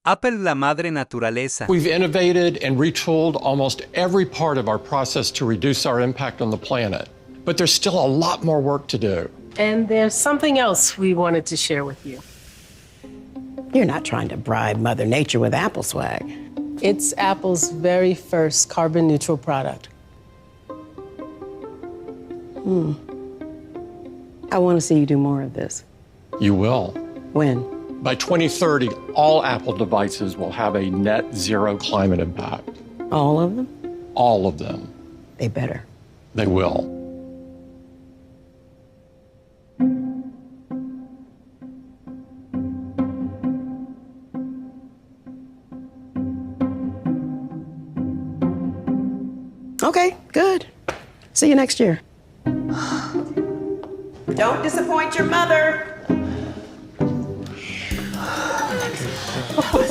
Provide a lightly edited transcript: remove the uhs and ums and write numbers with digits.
Apple la madre naturaleza. We've innovated and retooled almost every part of our process to reduce our impact on the planet. But there's still a lot more work to do. And there's something else we wanted to share with you. You're not trying to bribe Mother Nature with Apple swag. It's Apple's very first carbon neutral product. I want to see you do more of this. You will. When? By 2030, all Apple devices will have a net zero climate impact. All of them? All of them. They better. They will. Okay, good. See you next year. Don't disappoint your mother.